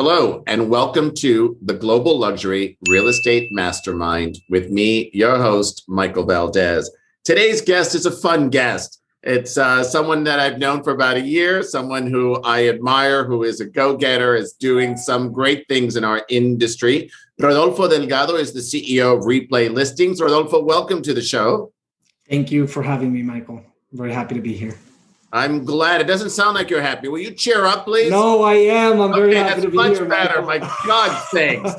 Hello, and welcome to the Global Luxury Real Estate Mastermind with me, your host, Michael Valdez. Today's guest is a fun guest. It's someone that I've known for about a year, someone who I admire, who is a go-getter, is doing some great things in our industry. Rodolfo Delgado is the CEO of Replay Listings. Rodolfo, welcome to the show. Thank you for having me, Michael. I'm very happy to be here. I'm glad. It doesn't sound like you're happy. Will you cheer up, please? No, I am. I'm very happy to be here. That's much better. My God, thanks.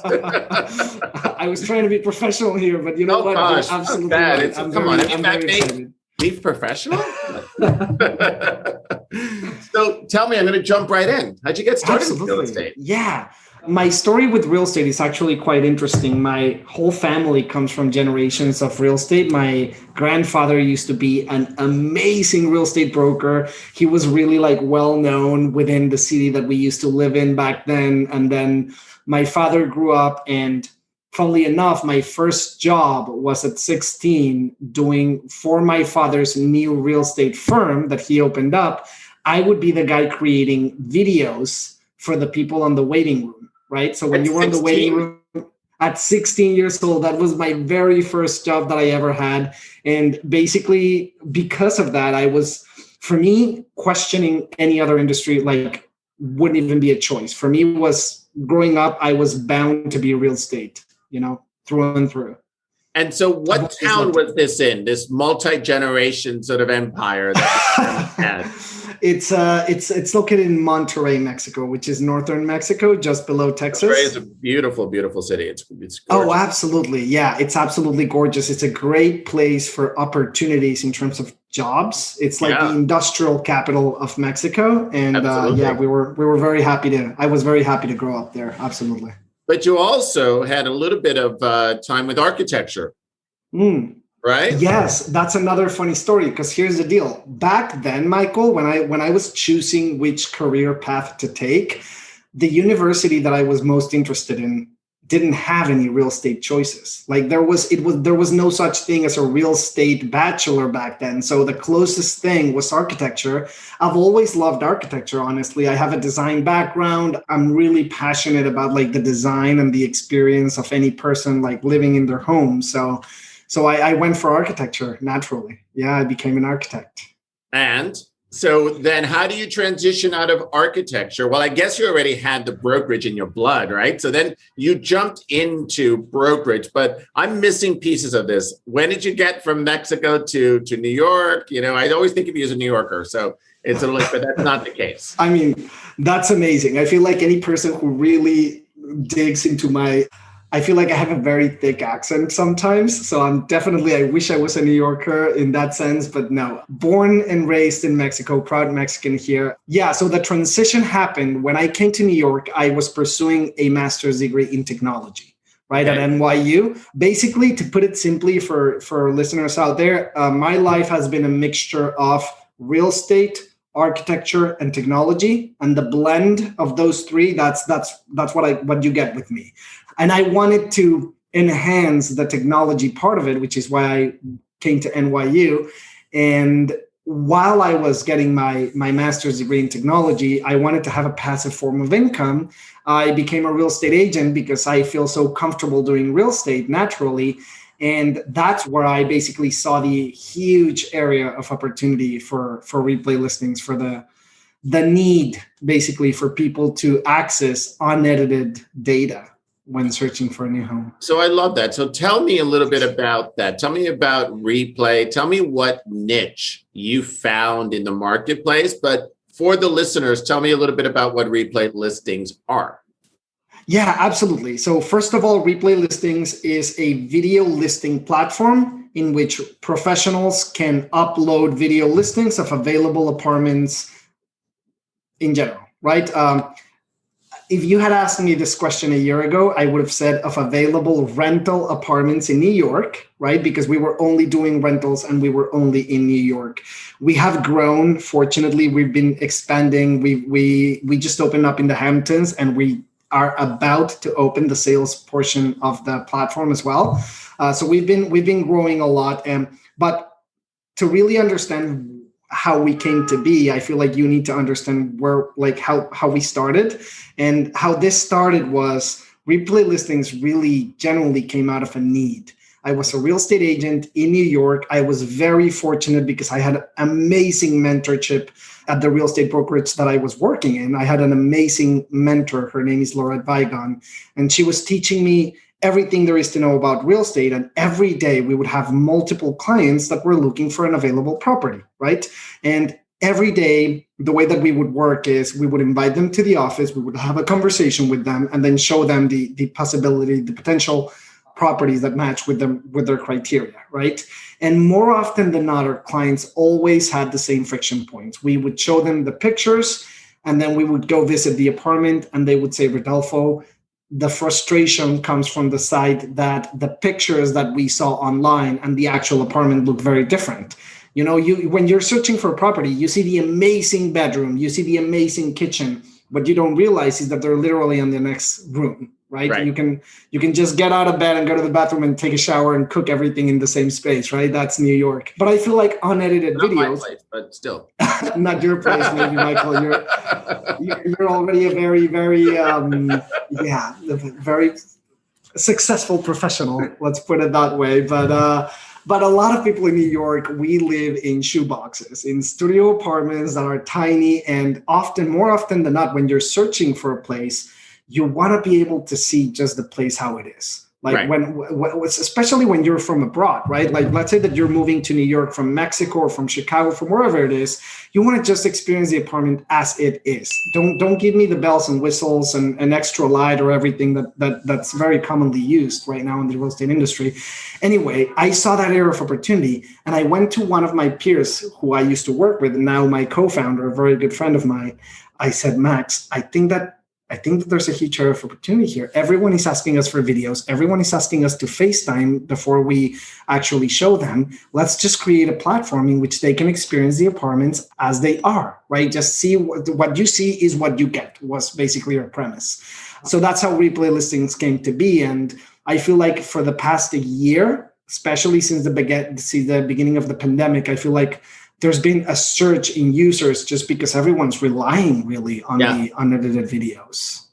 I was trying to be professional here, but you know what? Gosh, absolutely bad. right. I'm very excited. Be professional? So tell me, I'm going to jump right in. How'd you get started in real estate? Yeah. My story with real estate is actually quite interesting. My whole family comes from generations of real estate. My grandfather used to be an amazing real estate broker. He was really well known within the city that we used to live in back then. And then my father grew up, and funnily enough, my first job was at 16 doing for my father's new real estate firm that he opened up. I would be the guy creating videos for the people on the waiting room. Right. So when you were in the waiting room at 16 years old, that was my very first job that I ever had. And basically, because of that, for me, questioning any other industry, wouldn't even be a choice. For me, was growing up, I was bound to be real estate, through and through. And so what town was this in, this multi-generation sort of empire that you had? It's located in Monterrey, Mexico, which is northern Mexico, just below Texas. Monterrey is a beautiful, beautiful city. It's gorgeous. Oh, absolutely. Yeah, it's absolutely gorgeous. It's a great place for opportunities in terms of jobs. It's like the industrial capital of Mexico. And we were very happy I was very happy to grow up there. Absolutely. But you also had a little bit of time with architecture. Right? Yes, that's another funny story, because here's the deal. Back then, Michael, when I was choosing which career path to take, the university that I was most interested in didn't have any real estate choices. There was no such thing as a real estate bachelor back then. So the closest thing was architecture. I've always loved architecture, honestly. I have a design background. I'm really passionate about the design and the experience of any person living in their home. So I went for architecture naturally. Yeah, I became an architect. And so then how do you transition out of architecture? Well, I guess you already had the brokerage in your blood, right? So then you jumped into brokerage, but I'm missing pieces of this. When did you get from Mexico to New York? I always think of you as a New Yorker. So it's but that's not the case. I mean, that's amazing. I feel like any person who really digs into I feel like I have a very thick accent sometimes. So I wish I was a New Yorker in that sense, but no. Born and raised in Mexico, proud Mexican here. Yeah, so the transition happened when I came to New York. I was pursuing a master's degree in technology, right, at NYU. Basically, to put it simply for listeners out there, my life has been a mixture of real estate, architecture, and technology. And the blend of those three, that's what you get with me. And I wanted to enhance the technology part of it, which is why I came to NYU. And while I was getting my master's degree in technology, I wanted to have a passive form of income. I became a real estate agent because I feel so comfortable doing real estate naturally. And that's where I basically saw the huge area of opportunity for replay listings, for the need basically for people to access unedited data when searching for a new home. So I love that. So tell me a little bit about that. Tell me about Replay. Tell me what niche you found in the marketplace. But for the listeners, tell me a little bit about what Replay Listings are. Yeah, absolutely. So first of all, Replay Listings is a video listing platform in which professionals can upload video listings of available apartments in general, right? If you had asked me this question a year ago, I would have said of available rental apartments in New York, right? Because we were only doing rentals and we were only in New York. We have grown. Fortunately, we've been expanding. We just opened up in the Hamptons, and we are about to open the sales portion of the platform as well. So we've been growing a lot. But to really understand how we came to be, I feel like you need to understand where, like how we started. And how this started was replay listings really generally came out of a need. I was a real estate agent in New York. I was very fortunate because I had amazing mentorship at the real estate brokerage that I was working in. I had an amazing mentor. Her name is Laura Vigon, and she was teaching me everything there is to know about real estate. And every day we would have multiple clients that were looking for an available property, right? And every day, the way that we would work is we would invite them to the office, we would have a conversation with them, and then show them the possibility, the potential properties that match with them, with their criteria, right? And more often than not, our clients always had the same friction points. We would show them the pictures, and then we would go visit the apartment, and they would say, Rodolfo, the frustration comes from the side that the pictures that we saw online and the actual apartment look very different. You know, when you're searching for a property, you see the amazing bedroom, you see the amazing kitchen. What you don't realize is that they're literally in the next room, right? You can just get out of bed and go to the bathroom and take a shower and cook everything in the same space, right? That's New York. But I feel like unedited Not videos, my place, but still, not your place, maybe, Michael. You're already a very, very, very successful professional. Let's put it that way. But a lot of people in New York, we live in shoeboxes, in studio apartments that are tiny, and more often than not, when you're searching for a place, you want to be able to see just the place how it is. Like especially when you're from abroad, right? Like let's say that you're moving to New York from Mexico or from Chicago, from wherever it is, you want to just experience the apartment as it is. Don't give me the bells and whistles and an extra light or everything that's very commonly used right now in the real estate industry. Anyway, I saw that area of opportunity, and I went to one of my peers who I used to work with, and now my co-founder, a very good friend of mine. I said, Max, I think that there's a huge area of opportunity here. Everyone is asking us for videos. Everyone is asking us to FaceTime before we actually show them. Let's just create a platform in which they can experience the apartments as they are, right? Just see what you see is what you get, was basically our premise. So that's how replay listings came to be. And I feel like for the past year, especially since the beginning of the pandemic, I feel like there's been a surge in users just because everyone's relying really on the unedited videos,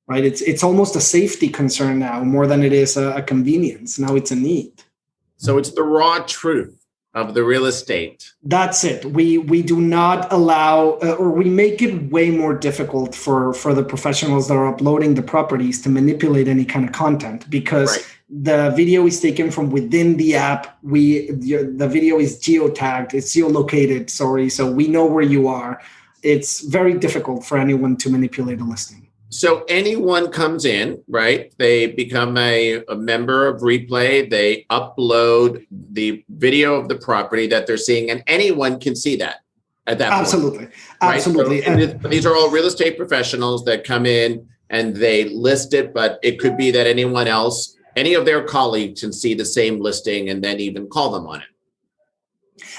right? It's almost a safety concern now more than it is a convenience. Now it's a need. So it's the raw truth of the real estate. That's it. We do not allow, or we make it way more difficult for the professionals that are uploading the properties to manipulate any kind of content, because the video is taken from within the app. The video is geotagged, it's geolocated, so we know where you are. It's very difficult for anyone to manipulate a listing. So anyone comes in, right? They become a member of Replay. They upload the video of the property that they're seeing, and anyone can see that at that point. Absolutely. So these are all real estate professionals that come in and they list it, but it could be that any of their colleagues can see the same listing and then even call them on it.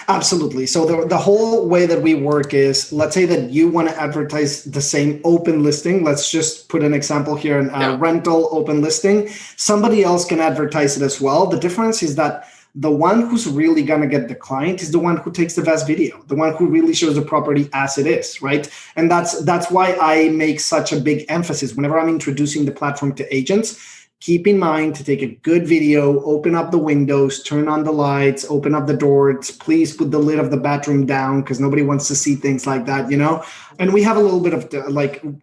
Absolutely. So the whole way that we work is, let's say that you want to advertise the same open listing. Let's just put an example here, a rental open listing. Somebody else can advertise it as well. The difference is that the one who's really going to get the client is the one who takes the best video, the one who really shows the property as it is, right? And that's why I make such a big emphasis whenever I'm introducing the platform to agents. Keep in mind to take a good video, open up the windows, turn on the lights, open up the doors. Please put the lid of the bathroom down because nobody wants to see things like that, you know? And we have a little bit of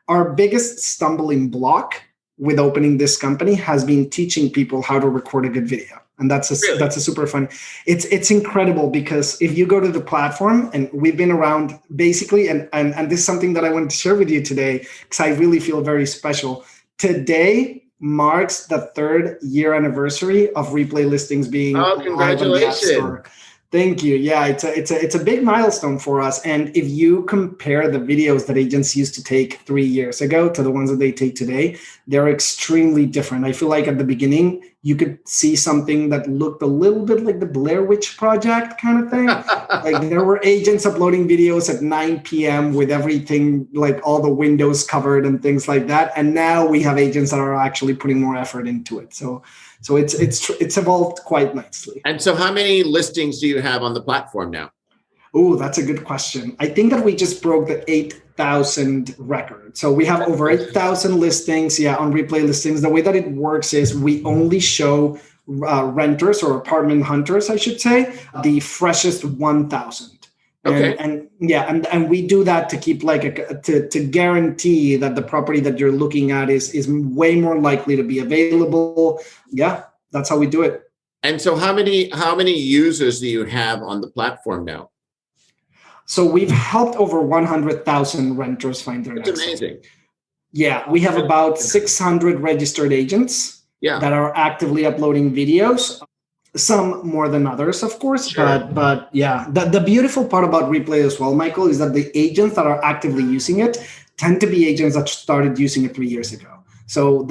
our biggest stumbling block with opening this company has been teaching people how to record a good video. And that's a super fun. It's incredible because if you go to the platform, and we've been around basically, and this is something that I wanted to share with you today because I really feel very special. Today marks the 3rd year anniversary of Replay listings being congratulations. live on the App Store. Thank you. Yeah, it's a big milestone for us. And if you compare the videos that agents used to take 3 years ago to the ones that they take today, they're extremely different. I feel like at the beginning, you could see something that looked a little bit like the Blair Witch Project kind of thing. Like there were agents uploading videos at 9 p.m. with everything, like all the windows covered and things like that. And now we have agents that are actually putting more effort into it. So it's evolved quite nicely. And so how many listings do you have on the platform now? Oh, that's a good question. I think that we just broke the 8,000 record. So we have over 8,000 listings, on replay listings. The way that it works is we only show renters or apartment hunters, I should say, the freshest 1,000. Okay. And we do that to keep to guarantee that the property that you're looking at is way more likely to be available. Yeah, that's how we do it. And so how many users do you have on the platform now? So we've helped over 100,000 renters find their next home. That's amazing. Yeah, we have about 600 registered agents that are actively uploading videos. Some more than others, of course, sure. but yeah, the beautiful part about Replay as well, Michael, is that the agents that are actively using it tend to be agents that started using it 3 years ago. So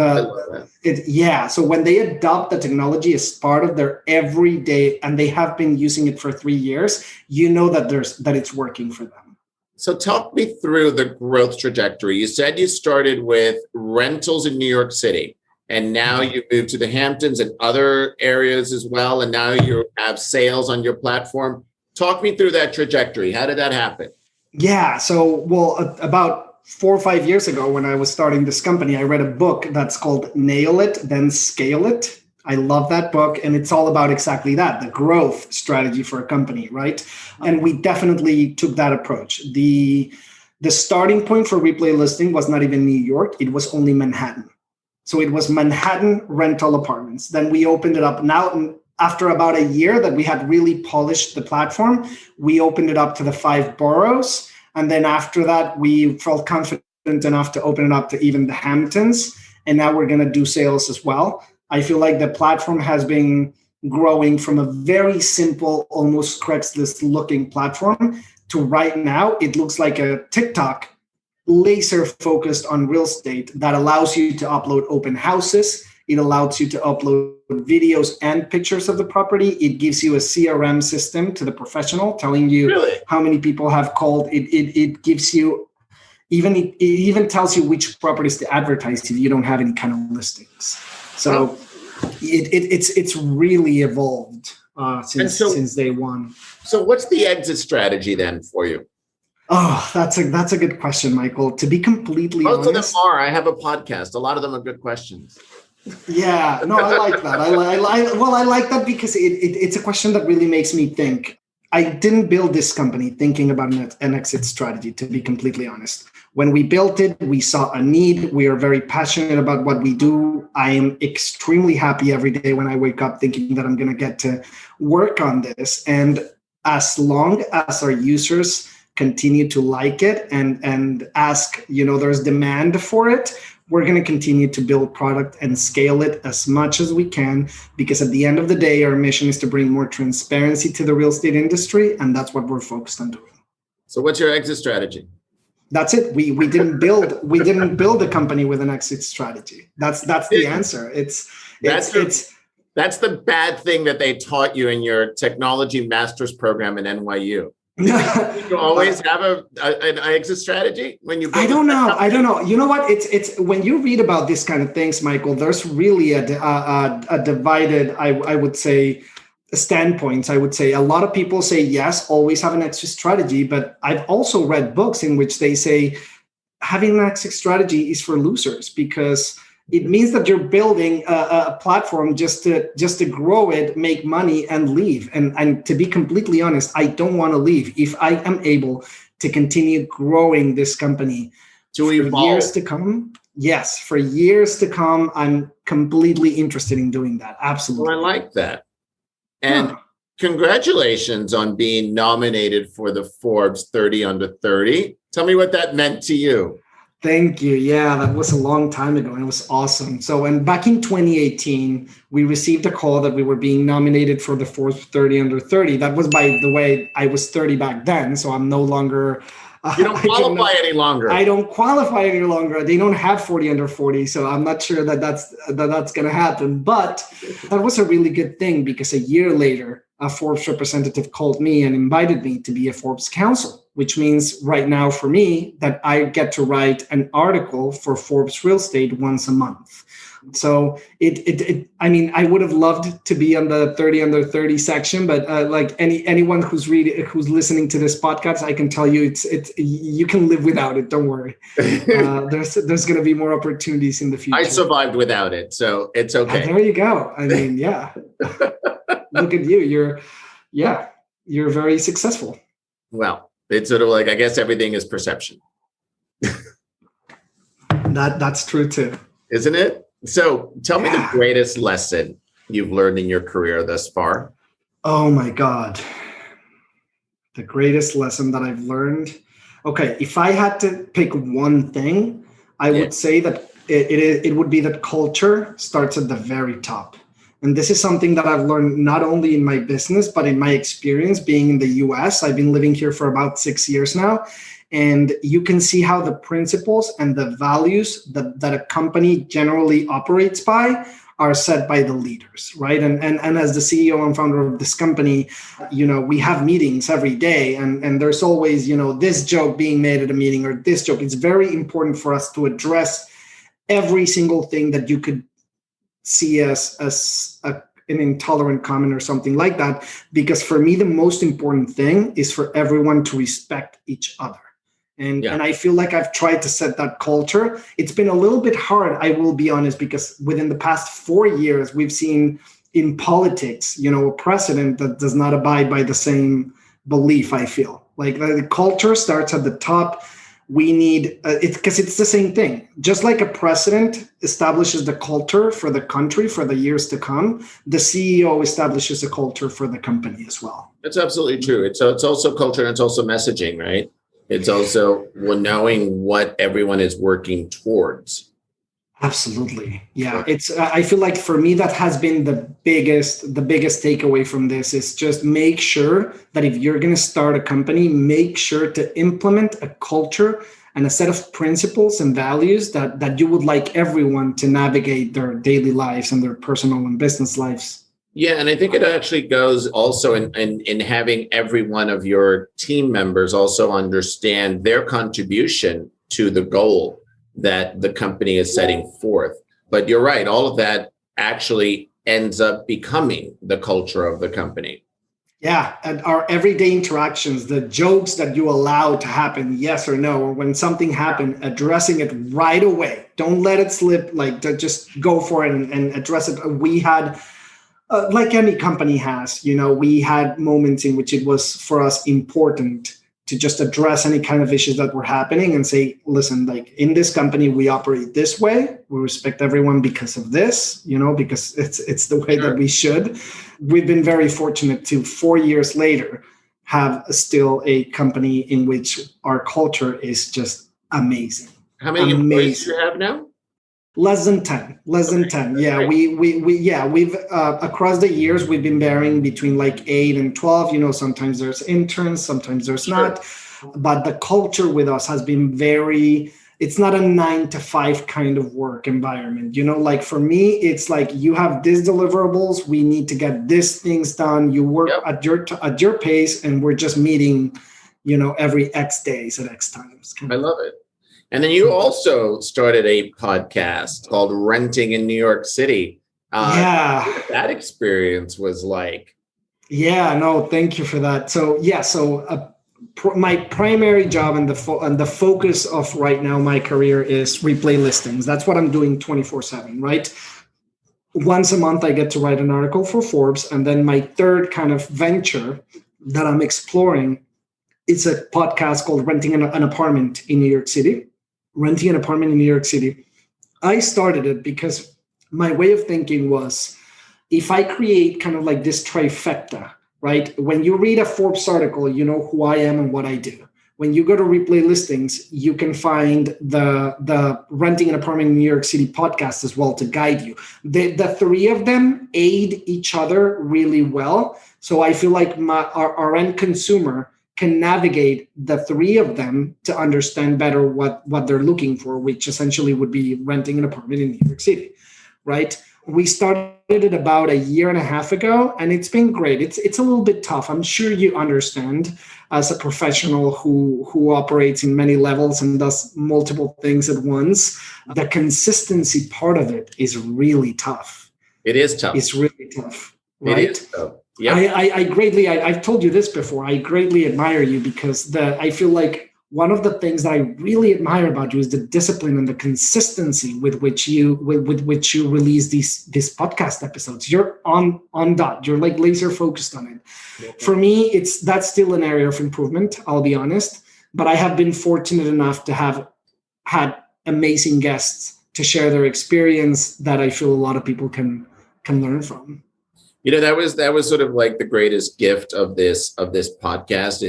so when they adopt the technology as part of their everyday, and they have been using it for 3 years, you know that it's working for them. So talk me through the growth trajectory. You said you started with rentals in New York City. And now you moved to the Hamptons and other areas as well. And now you have sales on your platform. Talk me through that trajectory. How did that happen? Yeah. So, about 4 or 5 years ago, when I was starting this company, I read a book that's called Nail It, Then Scale It. I love that book. And it's all about exactly that, the growth strategy for a company, right? And we definitely took that approach. The starting point for Replay Listing was not even New York. It was only Manhattan. So it was Manhattan rental apartments. Then we opened it up. Now, after about a year that we had really polished the platform, we opened it up to the 5 boroughs. And then after that, we felt confident enough to open it up to even the Hamptons. And now we're going to do sales as well. I feel like the platform has been growing from a very simple, almost Craigslist looking platform to right now, it looks like a TikTok laser focused on real estate that allows you to upload open houses. It allows you to upload videos and pictures of the property. It gives you a CRM system to the professional telling you how many people have called. It gives you it even tells you which properties to advertise if you don't have any kind of listings. So it's really evolved since day one. So what's the exit strategy then for you? Oh, that's a good question, Michael. To be completely honest, most of them are. I have a podcast. A lot of them are good questions. Yeah, no, I like that. I like that because it's a question that really makes me think. I didn't build this company thinking about an exit strategy, to be completely honest. When we built it, we saw a need. We are very passionate about what we do. I am extremely happy every day when I wake up thinking that I'm going to get to work on this. And as long as our users continue to like it and ask, there's demand for it, we're going to continue to build product and scale it as much as we can, because at the end of the day, our mission is to bring more transparency to the real estate industry, and that's what we're focused on doing. So what's your exit strategy? That's it. We didn't build a company with an exit strategy. That's the answer. That's the bad thing that they taught you in your technology master's program in NYU. You always have an exit strategy when you. I don't know. You know what? It's when you read about these kind of things, Michael. There's really a divided, I would say, standpoints. I would say a lot of people say yes, always have an exit strategy, but I've also read books in which they say having an exit strategy is for losers, because it means that you're building a platform just to grow it, make money, and leave. And to be completely honest, I don't want to leave. If I am able to continue growing this company for years to come, yes, for years to come, I'm completely interested in doing that. Absolutely. Well, I like that. And congratulations on being nominated for the Forbes 30 Under 30. Tell me what that meant to you. Thank you. Yeah, that was a long time ago, and it was awesome. So, back in 2018, we received a call that we were being nominated for the Forbes 30 Under 30. That was, by the way, I was 30 back then, so I'm no longer. You don't qualify any longer. I don't qualify any longer. They don't have 40 under 40, so I'm not sure that's going to happen. But that was a really good thing, because a year later, a Forbes representative called me and invited me to be a Forbes counsel, which means right now for me that I get to write an article for Forbes Real Estate once a month. So I mean, I would have loved to be on the 30 under 30 section, but like anyone who's listening to this podcast, I can tell you it's you can live without it. Don't worry. There's going to be more opportunities in the future. I survived without it, so it's okay. There you go. I mean, yeah. Look at you. You're very successful. Well, it's sort of like, I guess everything is perception. That's true too. Isn't it? So tell me the greatest lesson you've learned in your career thus far. Oh my God. The greatest lesson that I've learned. Okay. If I had to pick one thing, I would say that it would be that culture starts at the very top. And this is something that I've learned not only in my business, but in my experience being in the US. I've been living here for about 6 years now. And you can see how the principles and the values that a company generally operates by are set by the leaders, right? And as the CEO and founder of this company, we have meetings every day, and there's always, this joke being made at a meeting or this joke. It's very important for us to address every single thing that you could see as an intolerant comment or something like that. Because for me, the most important thing is for everyone to respect each other. And I feel like I've tried to set that culture. It's been a little bit hard, I will be honest, because within the past 4 years, we've seen in politics, a president that does not abide by the same belief, I feel. Like the culture starts at the top. We need, because it's the same thing. Just like a president establishes the culture for the country for the years to come, the CEO establishes a culture for the company as well. That's absolutely true. It's also culture and it's also messaging, right? It's also knowing what everyone is working towards. Absolutely. Yeah. I feel like for me, that has been the biggest takeaway from this is just make sure that if you're going to start a company, make sure to implement a culture and a set of principles and values that you would like everyone to navigate their daily lives and their personal and business lives. Yeah, and I think it actually goes also in having every one of your team members also understand their contribution to the goal that the company is setting forth. But you're right, all of that actually ends up becoming the culture of the company. Yeah, and our everyday interactions, the jokes that you allow to happen, yes or no, or when something happened, addressing it right away. Don't let it slip, just go for it and address it. We had... like any company has, we had moments in which it was for us important to just address any kind of issues that were happening and say, listen, like in this company, we operate this way. We respect everyone because of this, because it's the way that we should. We've been very fortunate to 4 years later have still a company in which our culture is just amazing. How many employees do you have now? Less than 10. Yeah, we've across the years we've been varying between like 8 and 12. Sometimes there's interns, sometimes there's not. But the culture with us has been it's not a 9 to 5 kind of work environment. Like for me, it's like you have these deliverables. We need to get these things done. You work at your pace, and we're just meeting, every X days at X times. I love it. And then you also started a podcast called Renting in New York City. What that experience was like. Yeah, no, thank you for that. So my primary job and the focus of right now my career is replay listings. That's what I'm doing 24/7, right? Once a month, I get to write an article for Forbes. And then my third kind of venture that I'm exploring is a podcast called Renting an Apartment in New York City. Renting an apartment in New York City. I started it because my way of thinking was if I create kind of like this trifecta, right? When you read a Forbes article, you know who I am and what I do. When you go to replay listings, you can find the Renting an Apartment in New York City podcast as well to guide you. The three of them aid each other really well. So I feel like our end consumer can navigate the three of them to understand better what they're looking for, which essentially would be renting an apartment in New York City, right? We started it about a year and a half ago, and it's been great. It's a little bit tough. I'm sure you understand as a professional who operates in many levels and does multiple things at once. The consistency part of it is really tough. It is tough. It's really tough, right? It is tough. Yep. I've told you this before. I greatly admire you because I feel like one of the things that I really admire about you is the discipline and the consistency with which you release these podcast episodes. You're on dot. You're like laser focused on it. Okay. For me, that's still an area of improvement, I'll be honest. But I have been fortunate enough to have had amazing guests to share their experience that I feel a lot of people can learn from. That was sort of like the greatest gift of this podcast.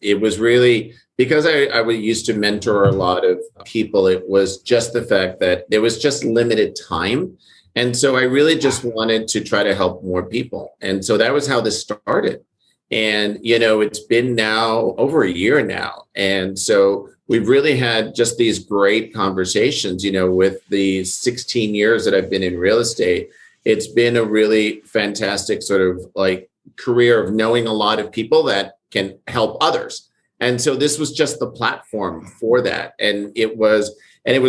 It was really because I used to mentor a lot of people. It was just the fact that there was just limited time, and so I really just wanted to try to help more people. And so that was how this started. And it's been now over a year now, and so we've really had just these great conversations. With the 16 years that I've been in real estate. It's been a really fantastic sort of like career of knowing a lot of people that can help others. And so this was just the platform for that. And it was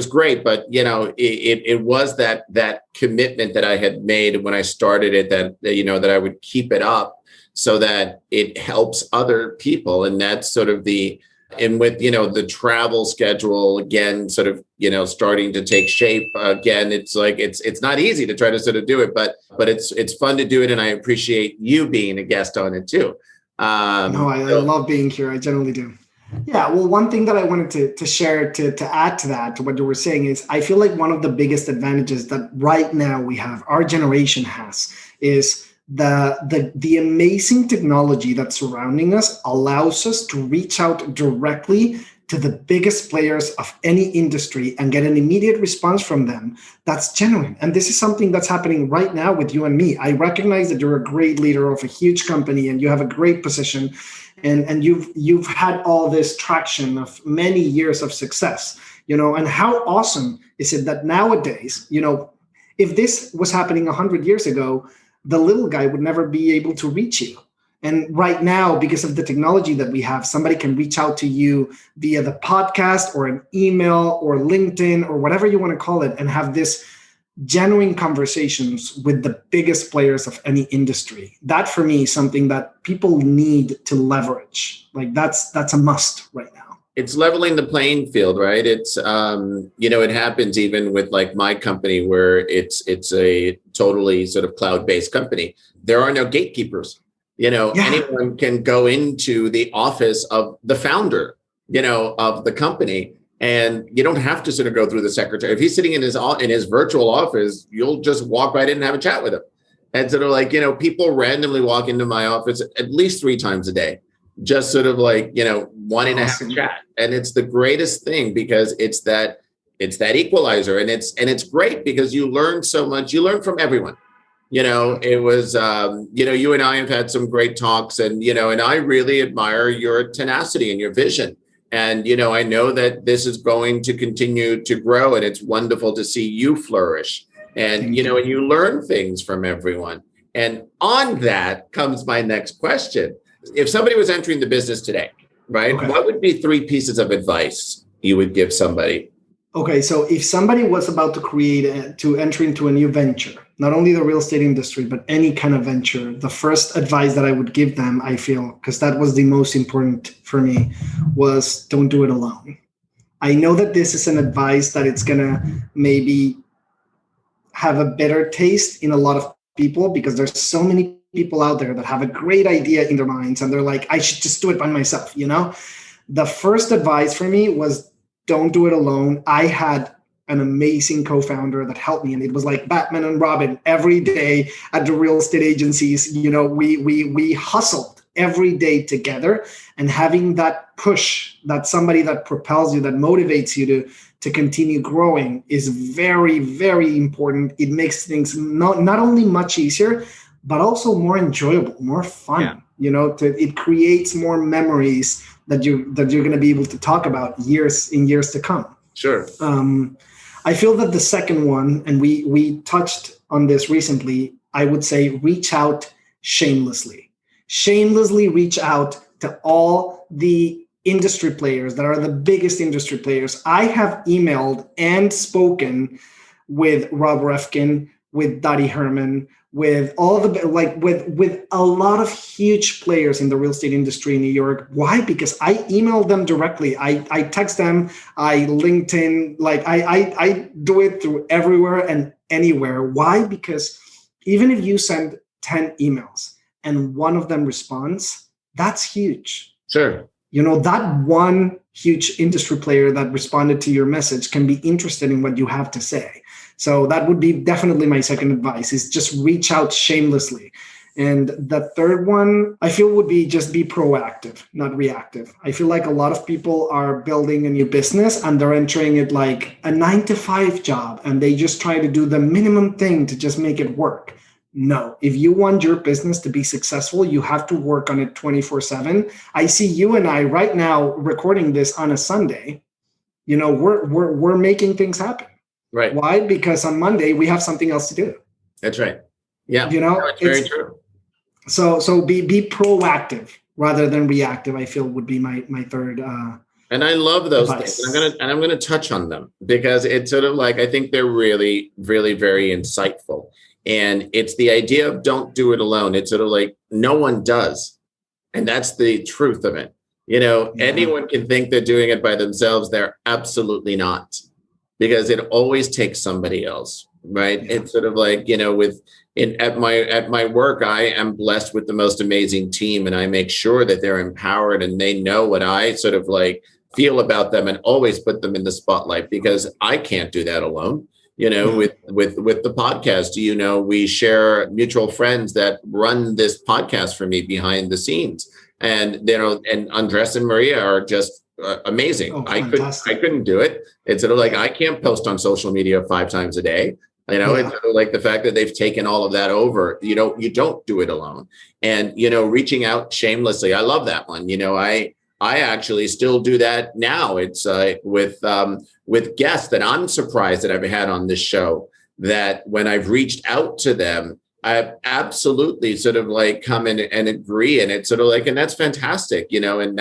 great. But, it was that commitment that I had made when I started it, that I would keep it up so that it helps other people. And that's sort of and with, the travel schedule again, sort of, starting to take shape again, it's like, it's not easy to try to sort of do it, but it's fun to do it. And I appreciate you being a guest on it too. I love being here. I generally do. Yeah. Well, one thing that I wanted to share to add to that, to what you were saying is I feel like one of the biggest advantages that right now our generation has is the amazing technology that's surrounding us allows us to reach out directly to the biggest players of any industry and get an immediate response from them that's genuine. And this is something that's happening right now with you and me. I recognize that you're a great leader of a huge company and you have a great position and you've had all this traction of many years of success, and how awesome is it that nowadays, if this was happening 100 years ago, the little guy would never be able to reach you. And right now, because of the technology that we have, somebody can reach out to you via the podcast or an email or LinkedIn or whatever you want to call it and have this genuine conversations with the biggest players of any industry. That for me is something that people need to leverage. Like that's a must right now. It's leveling the playing field, right? It's, it happens even with like my company where it's a totally sort of cloud-based company. There are no gatekeepers. Anyone can go into the office of the founder, of the company, and you don't have to sort of go through the secretary. If he's sitting in his virtual office, you'll just walk right in and have a chat with him. And sort of like, people randomly walk into my office at least 3 times a day. Just sort of like, wanting to have a chat. And it's the greatest thing because it's that equalizer. And it's great because you learn so much. You learn from everyone. It was, you and I have had some great talks and I really admire your tenacity and your vision. And, I know that this is going to continue to grow and it's wonderful to see you flourish and, and you learn things from everyone. And on that comes my next question. If somebody was entering the business today, right, okay, what would be 3 pieces of advice you would give somebody? Okay, so if somebody was about to enter into a new venture, not only the real estate industry, but any kind of venture, the first advice that I would give them, I feel, because that was the most important for me, was don't do it alone. I know that this is an advice that it's going to maybe have a better taste in a lot of people because there's so many people out there that have a great idea in their minds and they're like, I should just do it by myself, The first advice for me was don't do it alone. I had an amazing co-founder that helped me and it was like Batman and Robin every day at the real estate agencies. We hustled every day together and having that push, that somebody that propels you, that motivates you to continue growing is very, very important. It makes things not only much easier, but also more enjoyable, more fun. Yeah. It creates more memories that you're going to be able to talk about in years to come. Sure. I feel that the second one, and we touched on this recently, I would say reach out shamelessly. Shamelessly reach out to all the industry players that are the biggest industry players. I have emailed and spoken with Rob Refkin, with Dottie Herman, with all the with a lot of huge players in the real estate industry in New York. Why? Because I emailed them directly. I text them, I LinkedIn, I do it through everywhere and anywhere. Why? Because even if you send 10 emails and one of them responds, that's huge. Sure. That one huge industry player that responded to your message can be interested in what you have to say. So that would be definitely my second advice, is just reach out shamelessly. And the third one, I feel, would be just be proactive, not reactive. I feel like a lot of people are building a new business and they're entering it like a 9-to-5 job, and they just try to do the minimum thing to just make it work. No, if you want your business to be successful, you have to work on it 24/7. I see you and I right now recording this on a Sunday. We're making things happen. Right. Why? Because on Monday we have something else to do. That's right. Yeah. It's very true. So be proactive rather than reactive, I feel, would be my third. And I love those advice. things. I'm gonna touch on them because it's sort of like, I think they're really, really very insightful. And it's the idea of don't do it alone. It's sort of like no one does. And that's the truth of it. Anyone can think they're doing it by themselves. They're absolutely not, because it always takes somebody else, right? Yeah. It's sort of like, at my work, I am blessed with the most amazing team, and I make sure that they're empowered and they know what I sort of like feel about them, and always put them in the spotlight, because I can't do that alone. With the podcast, we share mutual friends that run this podcast for me behind the scenes. And, and Andres and Maria are just amazing. Oh, I couldn't do it. It's sort of like, I can't post on social media 5 times a day. It's sort of like the fact that they've taken all of that over. You don't do it alone. And, reaching out shamelessly. I love that one. I actually still do that now. It's with guests that I'm surprised that I've had on this show, that when I've reached out to them, I absolutely sort of like come in and agree. And it's sort of like, and that's fantastic, and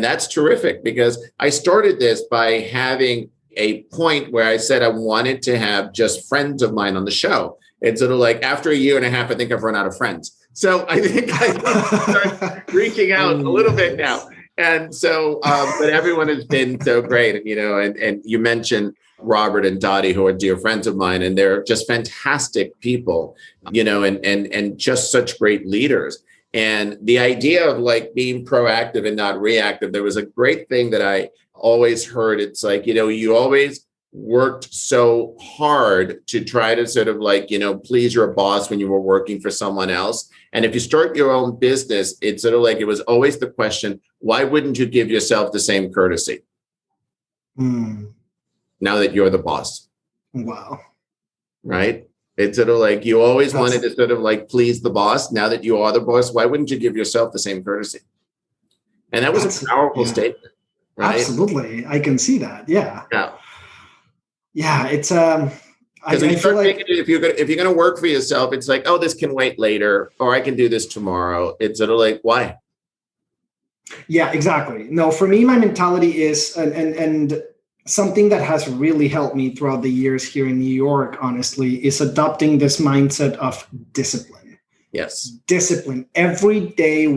that's terrific, because I started this by having a point where I said I wanted to have just friends of mine on the show. It's sort of like, after a year and a half, I think I've run out of friends. So I think I start reaching out a little bit now. And so, but everyone has been so great, and you mentioned Robert and Dottie, who are dear friends of mine, and they're just fantastic people, and just such great leaders. And the idea of like being proactive and not reactive, there was a great thing that I always heard. It's like, you always worked so hard to try to sort of like, please your boss when you were working for someone else. And if you start your own business, it's sort of like, it was always the question, why wouldn't you give yourself the same courtesy? Now that you're the boss. Wow. Right? It's sort of like, you always wanted to sort of like please the boss. Now that you are the boss, why wouldn't you give yourself the same courtesy? And that was a powerful statement. Right? Absolutely. I can see that. Yeah. Yeah. It's because when you start thinking, if you're going to work for yourself, it's like, oh, this can wait later, or I can do this tomorrow. It's sort of like, why? Yeah, exactly. No, for me, my mentality is, and something that has really helped me throughout the years here in New York, honestly, is adopting this mindset of discipline. Yes. Discipline every day.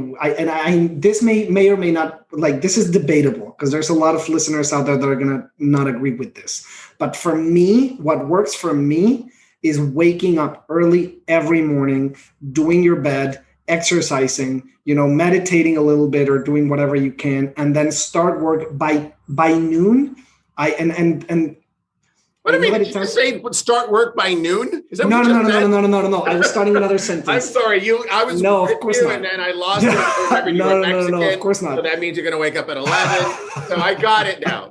This may or may not, like, this is debatable because there's a lot of listeners out there that are going to not agree with this. But for me, what works for me is waking up early every morning, doing your bed, exercising, meditating a little bit or doing whatever you can, and then start work by noon. What do you mean? Did you say start work by noon? Is that No. I was starting another sentence. I'm sorry. I was no, of course not. And I lost it. No, of course not. So that means you're going to wake up at 11. So I got it now.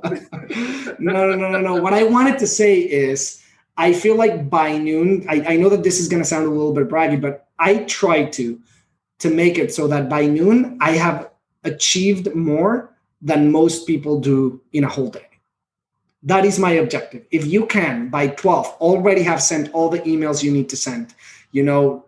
No. What I wanted to say is, I feel like by noon, I know that this is going to sound a little bit braggy, but I try to make it so that by noon I have achieved more than most people do in a whole day. That is my objective. If you can, by 12, already have sent all the emails you need to send,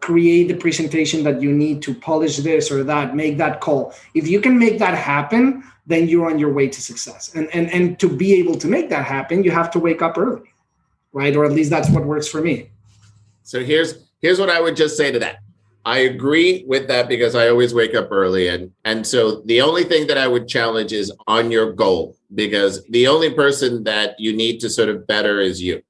create the presentation that you need to polish this or that, make that call. If you can make that happen, then you're on your way to success. And to be able to make that happen, you have to wake up early, right? Or at least that's what works for me. So here's what I would just say to that. I agree with that because I always wake up early. And so the only thing that I would challenge is on your goal, because the only person that you need to sort of better is you.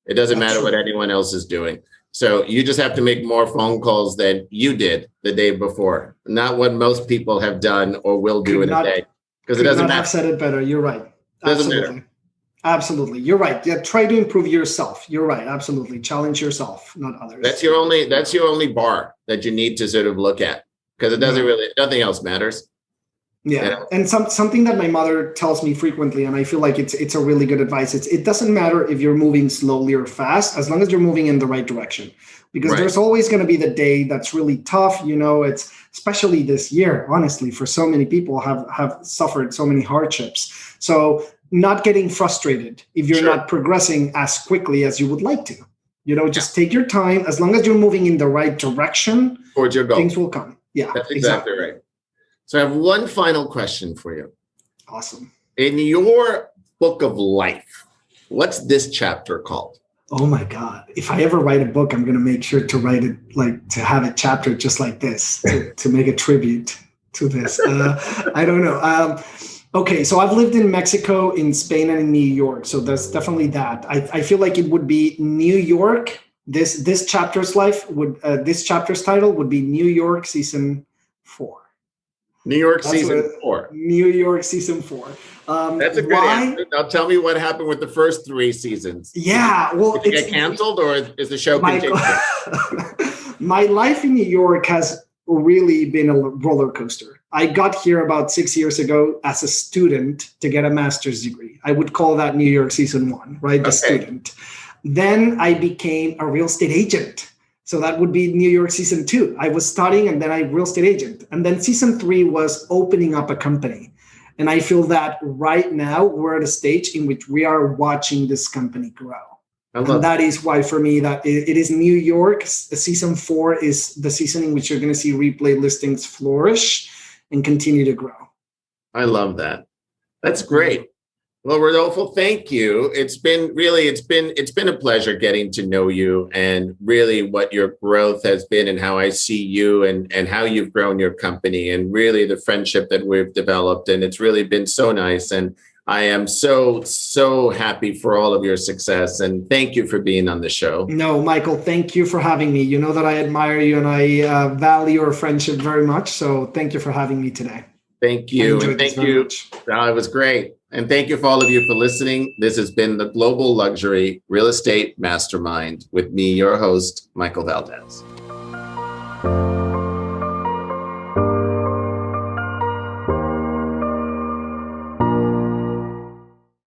It doesn't matter what anyone else is doing. So you just have to make more phone calls than you did the day before, not what most people have done or will do in a day. Because it doesn't matter. I've said it better. You're right. Absolutely. Absolutely. You're right. Yeah, try to improve yourself. You're right. Absolutely. Challenge yourself, not others. That's your only bar that you need to sort of look at, because it doesn't really, nothing else matters. Yeah. And something that my mother tells me frequently, and I feel like it's a really good advice. It doesn't matter if you're moving slowly or fast, as long as you're moving in the right direction, because there's always going to be the day that's really tough. It's especially this year, honestly, for so many people have suffered so many hardships. So not getting frustrated if you're not progressing as quickly as you would like to, just take your time. As long as you're moving in the right direction towards your goal, things will come. Yeah, that's exactly right. So I have one final question for you. Awesome. In your book of life, what's this chapter called? Oh my God. If I ever write a book, I'm going to make sure to write it, to have a chapter just like this, to make a tribute to this. I don't know. Okay. So I've lived in Mexico, in Spain, and in New York. So there's definitely that. I feel like it would be New York. This chapter's this chapter's title would be New York Season 4. New York Season 4. New York Season 4. That's a good answer. Now tell me what happened with the first 3 seasons. Yeah, well, did it get canceled, or is the show continuing? My life in New York has really been a roller coaster. I got here about 6 years ago as a student to get a master's degree. I would call that New York Season 1, right? The student. Then I became a real estate agent. So that would be New York Season 2. I was studying, and then I real estate agent. And then Season 3 was opening up a company. And I feel that right now we're at a stage in which we are watching this company grow. And that is why, for me, that it is New York. Season 4 is the season in which you're going to see replay listings flourish and continue to grow. I love that. That's great. Well, Rodolfo, thank you. It's been a pleasure getting to know you, and really what your growth has been, and how I see you, and how you've grown your company, and really the friendship that we've developed. And it's really been so nice. And I am so happy for all of your success. And thank you for being on the show. No, Michael, thank you for having me. You know that I admire you, and I value our friendship very much. So thank you for having me today. Thank you. And thank you. It was great. And thank you for all of you for listening. This has been the Global Luxury Real Estate Mastermind with me, your host, Michael Valdez.